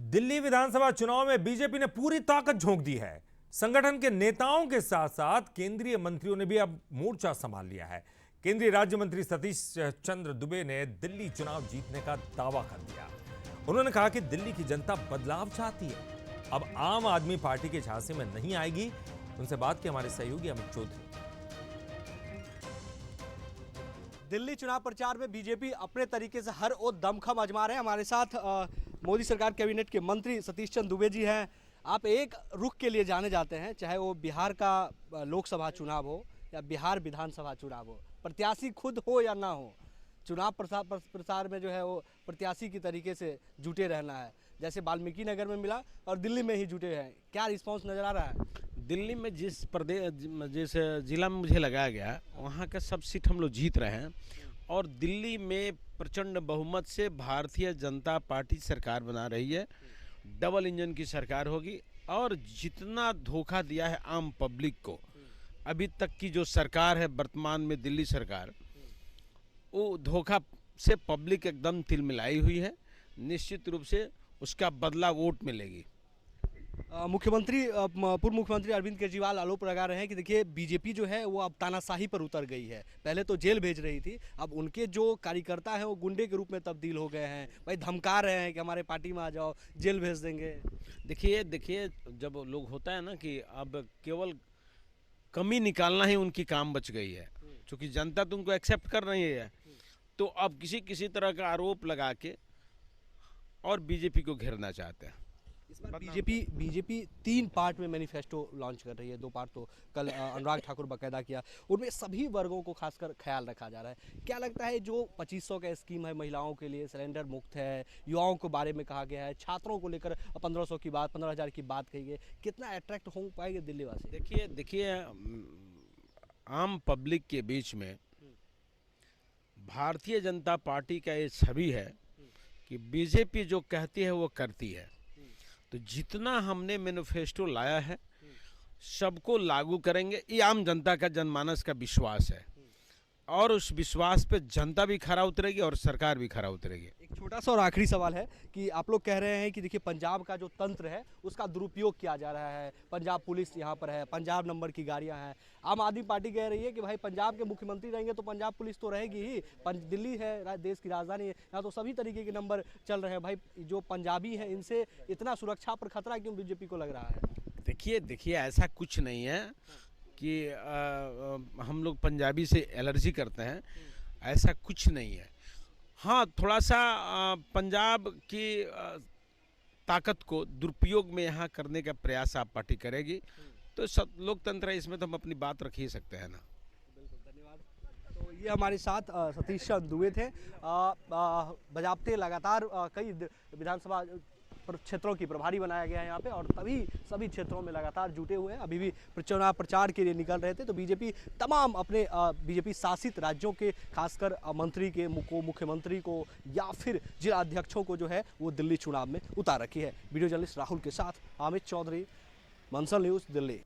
दिल्ली विधानसभा चुनाव में बीजेपी ने पूरी ताकत झोंक दी है। संगठन के नेताओं के साथ साथ केंद्रीय मंत्रियों ने भी अब मोर्चा संभाल लिया है। केंद्रीय राज्य मंत्री सतीश चंद्र दुबे ने दिल्ली चुनाव जीतने का दावा कर दिया। उन्होंने कहा कि दिल्ली की जनता बदलाव चाहती है, अब आम आदमी पार्टी के झांसे में नहीं आएगी। उनसे बात की हमारे सहयोगी अमित चौधरी। दिल्ली चुनाव प्रचार में बीजेपी अपने तरीके से हर ओर दमखम आजमा रहे हैं। हमारे साथ मोदी सरकार कैबिनेट के मंत्री सतीश चंद्र दुबे जी हैं। आप एक रुख के लिए जाने जाते हैं, चाहे वो बिहार का लोकसभा चुनाव हो या बिहार विधानसभा चुनाव हो, प्रत्याशी खुद हो या ना हो, चुनाव प्रसार में जो है वो प्रत्याशी की तरीके से जुटे रहना है। जैसे वाल्मीकि नगर में मिला और दिल्ली में ही जुटे हैं। क्या रिस्पॉन्स नज़र आ रहा है? दिल्ली में जिस जिला में मुझे लगाया गया वहाँ का सब सीट हम लोग जीत रहे हैं और दिल्ली में प्रचंड बहुमत से भारतीय जनता पार्टी सरकार बना रही है। डबल इंजन की सरकार होगी और जितना धोखा दिया है आम पब्लिक को अभी तक की जो सरकार है वर्तमान में दिल्ली सरकार, वो धोखा से पब्लिक एकदम तिलमिलाई हुई है। निश्चित रूप से उसका बदला वोट मिलेगी। पूर्व मुख्यमंत्री अरविंद केजरीवाल आरोप लगा रहे हैं कि देखिए बीजेपी जो है वो अब तानाशाही पर उतर गई है। पहले तो जेल भेज रही थी, अब उनके जो कार्यकर्ता हैं वो गुंडे के रूप में तब्दील हो गए हैं। भाई धमका रहे हैं कि हमारे पार्टी में आ जाओ, जेल भेज देंगे। देखिए जब लोग होता है ना कि अब केवल कमी निकालना ही उनकी काम बच गई है, क्योंकि जनता तो उनको एक्सेप्ट कर रही है, तो अब किसी तरह का आरोप लगा के और बीजेपी को घेरना चाहते हैं। इस बार बीजेपी 3 पार्ट में मैनिफेस्टो लॉन्च कर रही है। 2 पार्ट तो कल अनुराग ठाकुर बकायदा किया, उनमें सभी वर्गों को खासकर ख्याल रखा जा रहा है। क्या लगता है जो 2500 का स्कीम है महिलाओं के लिए, सिलेंडर मुक्त है, युवाओं के बारे में कहा गया है, छात्रों को लेकर 1500 की बात, 15,000 की बात कही गई, कितना अट्रैक्ट हो पाएंगे दिल्ली वासी? देखिए आम पब्लिक के बीच में भारतीय जनता पार्टी का ये छवि है कि बीजेपी जो कहती है वो करती है। तो जितना हमने मैनिफेस्टो लाया है सबको लागू करेंगे, ये आम जनता का जनमानस का विश्वास है और उस विश्वास पे जनता भी खरा उतरेगी और सरकार भी खरा उतरेगी। एक छोटा सा और आखिरी सवाल है कि आप लोग कह रहे हैं कि देखिए पंजाब का जो तंत्र है उसका दुरुपयोग किया जा रहा है, पंजाब पुलिस यहाँ पर है, पंजाब नंबर की गाड़ियाँ हैं। आम आदमी पार्टी कह रही है कि भाई पंजाब के मुख्यमंत्री रहेंगे तो पंजाब पुलिस तो रहेगी ही, दिल्ली है देश की राजधानी है, यहाँ तो सभी तरीके के नंबर चल रहे हैं। भाई जो पंजाबी हैं इनसे इतना सुरक्षा पर खतरा क्यों बीजेपी को लग रहा है? देखिए ऐसा कुछ नहीं है कि हम लोग पंजाबी से एलर्जी करते हैं, ऐसा कुछ नहीं है। हाँ, थोड़ा सा पंजाब की ताकत को दुरुपयोग में यहाँ करने का प्रयास आप पार्टी करेगी, तो लोकतंत्र है, इसमें तो हम अपनी बात रख ही सकते हैं ना। बिल्कुल, धन्यवाद। तो ये हमारे साथ सतीश चंद्र दुबे थे। बजाबते लगातार कई विधानसभा क्षेत्रों की प्रभारी बनाया गया है यहाँ पे और तभी सभी क्षेत्रों में लगातार जुटे हुए हैं। अभी भी चुनाव प्रचार के लिए निकल रहे थे। तो बीजेपी तमाम अपने बीजेपी शासित राज्यों के खासकर मंत्री को, मुख्यमंत्री को या फिर जिला अध्यक्षों को जो है वो दिल्ली चुनाव में उतार रखी है। वीडियो जर्नलिस्ट राहुल के साथ अमित चौधरी, मंसल न्यूज़, दिल्ली।